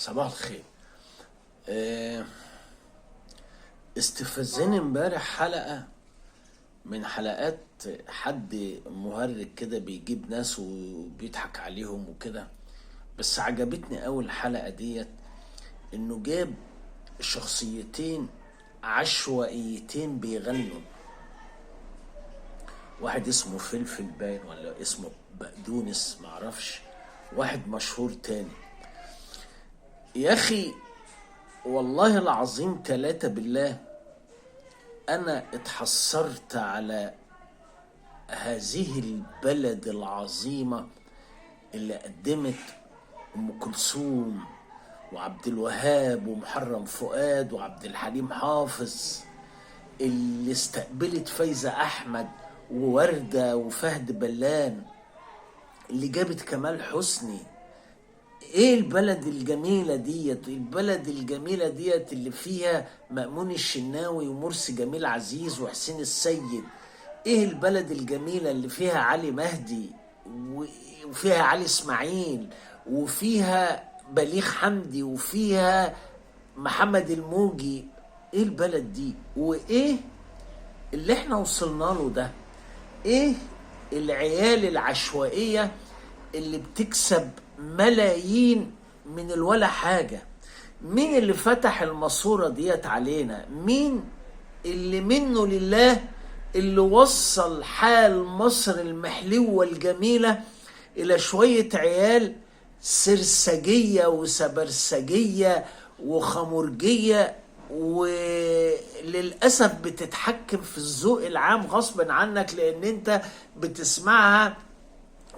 صباح الخير. آه، استفزني امبارح حلقة من حلقات حد مهرج كده بيجيب ناس وبيضحك عليهم وكده. بس عجبتني أوي الحلقة ديت، إنه جاب شخصيتين عشوائيتين بيغنوا. واحد اسمه فلفل باين ولا اسمه بقدونس معرفش، واحد مشهور تاني. يا أخي والله العظيم ثلاثة بالله، أنا اتحسرت على هذه البلد العظيمة اللي قدمت أم كلثوم وعبد الوهاب ومحرم فؤاد وعبد الحليم حافظ، اللي استقبلت فايزة أحمد ووردة وفهد بلان، اللي جابت كمال حسني. ايه البلد الجميلة ديت، البلد الجميلة ديت اللي فيها مأمون الشناوي ومرسي جميل عزيز وحسين السيد. ايه البلد الجميلة اللي فيها علي مهدي وفيها علي اسماعيل وفيها بليغ حمدي وفيها محمد الموجي. ايه البلد دي وايه اللي احنا وصلنا له ده؟ ايه العيال العشوائية اللي بتكسب ملايين من الولا حاجة؟ مين اللي فتح الماسورة ديت علينا؟ مين اللي منه لله اللي وصل حال مصر المحلوة الجميلة إلى شوية عيال سرسجية وسبرسجية وخمرجية، وللأسف بتتحكم في الذوق العام غصب عنك، لأن انت بتسمعها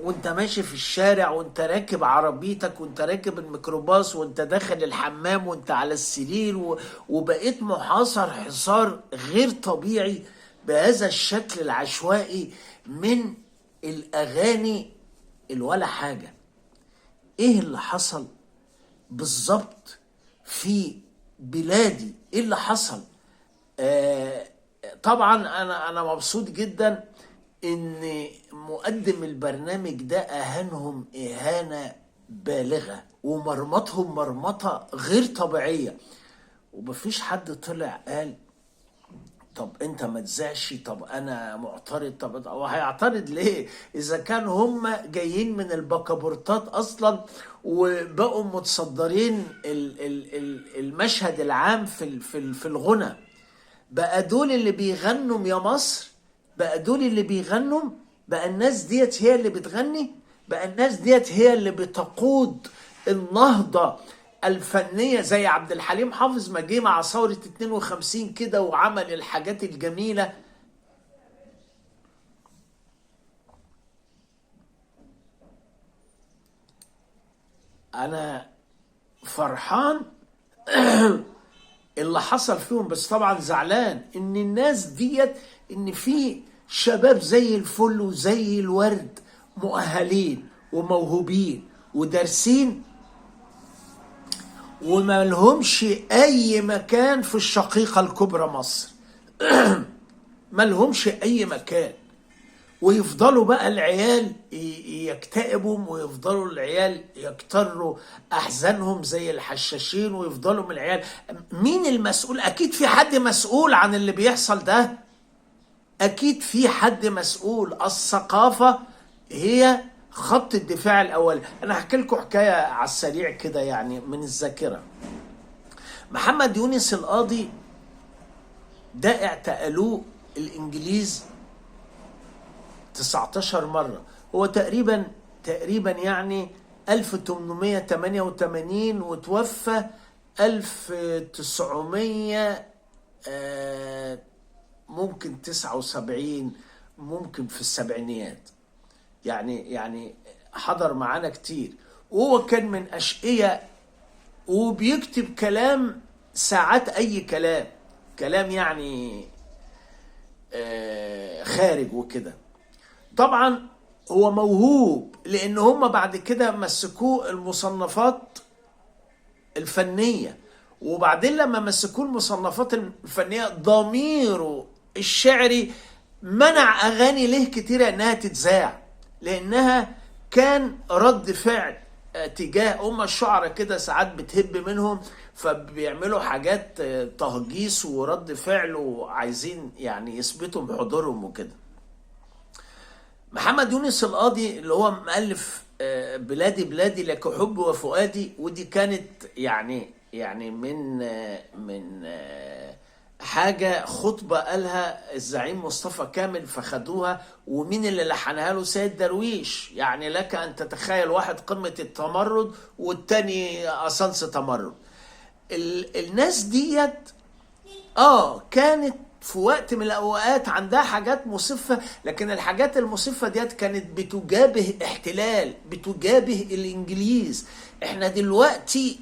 وانت ماشي في الشارع وانت راكب عربيتك وانت راكب الميكروباص وانت داخل الحمام وانت على السرير، وبقيت محاصر حصار غير طبيعي بهذا الشكل العشوائي من الأغاني الولا حاجة. ايه اللي حصل بالظبط في بلادي؟ ايه اللي حصل؟ طبعا انا مبسوط جدا ان مقدم البرنامج ده اهانهم اهانة بالغة ومرمطهم مرمطة غير طبيعية، ومفيش حد طلع قال طب انت ما تزعش، طب انا معترض. طب هو هيعترض ليه اذا كان هم جايين من البكابورتات اصلا وبقوا متصدرين المشهد العام في الغنى؟ بقى دول اللي بيغنوا يا مصر، بقى دول اللي بيغنوا، بقى الناس ديت هي اللي بتغني، بقى الناس ديت هي اللي بتقود النهضة الفنية، زي عبد الحليم حافظ ما جه مع ثورة 52 كده وعمل الحاجات الجميلة. أنا فرحان اللي حصل فيهم، بس طبعا زعلان ان الناس ديت، ان في شباب زي الفل وزي الورد مؤهلين وموهوبين ودارسين وما لهمش اي مكان في الشقيقة الكبرى مصر. ما لهمش اي مكان، ويفضلوا بقى العيال يكتئبوا ويفضلوا العيال يكتروا احزانهم زي الحشاشين، ويفضلوا من العيال. مين المسؤول؟ اكيد في حد مسؤول عن اللي بيحصل ده، اكيد في حد مسؤول. الثقافة هي خط الدفاع الاول. انا هحكي لكم حكاية على السريع كده يعني من الذاكرة. محمد يونس القاضي ده اعتقلوه الانجليز 19 مرة. هو تقريبا يعني 1888 وتوفى 1900 ممكن 79، ممكن في السبعينيات، يعني حضر معانا كتير. وهو كان من أشقية وبيكتب كلام ساعات أي كلام يعني خارج وكده. طبعا هو موهوب، لان هم بعد كده مسكوه المصنفات الفنية، وبعدين لما مسكوه المصنفات الفنية ضميره الشعري منع اغاني له كتيرة انها تتذاع، لانها كان رد فعل تجاه هم الشعراء كده ساعات بتهب منهم، فبيعملوا حاجات تهجيس ورد فعل وعايزين يعني يثبتوا بحضورهم وكده. محمد يونس القاضي اللي هو مؤلف بلادي بلادي لك حب وفؤادي، ودي كانت يعني من حاجة خطبة قالها الزعيم مصطفى كامل فخدوها، ومين اللي لحنها له؟ سيد درويش. يعني لك أن تتخيل واحد قمة التمرد والتاني أسانس تمرد. الناس ديت كانت في وقت من الأوقات عندها حاجات مسفة، لكن الحاجات المسفة ديت كانت بتجابه احتلال، بتجابه الإنجليز. احنا دلوقتي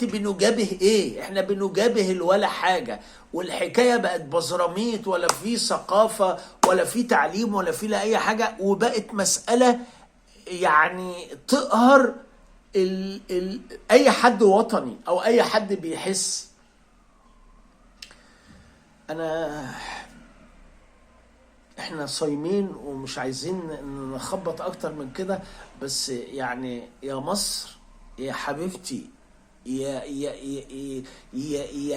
بنجابه ايه؟ احنا بنجابه الولا حاجة، والحكاية بقت بزراميط، ولا في ثقافة ولا في تعليم ولا في لا اي حاجة، وبقت مسألة يعني تقهر اي حد وطني او اي حد بيحس. احنا صايمين ومش عايزين نخبط اكتر من كده، بس يعني يا مصر يا حبيبتي، يا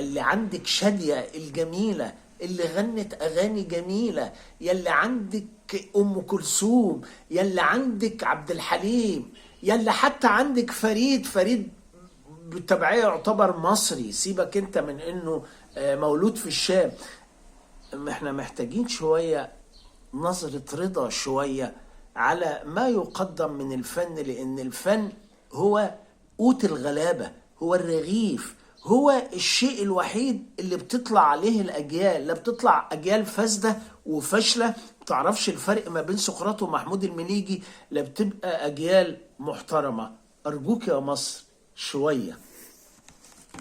اللي عندك شادية الجميلة اللي غنت اغاني جميلة، يا اللي عندك ام كلثوم، يا اللي عندك عبد الحليم، يا اللي حتى عندك فريد بالتبعية يعتبر مصري، سيبك انت من انه مولود في الشام. احنا محتاجين شوية نظرة رضا شوية على ما يقدم من الفن، لأن الفن هو قوت الغلابة، هو الرغيف، هو الشيء الوحيد اللي بتطلع عليه الأجيال. لا بتطلع أجيال فاسدة وفاشلة متعرفش الفرق ما بين سقراط ومحمود المليجي، لا بتبقى أجيال محترمة. أرجوك يا مصر شوية.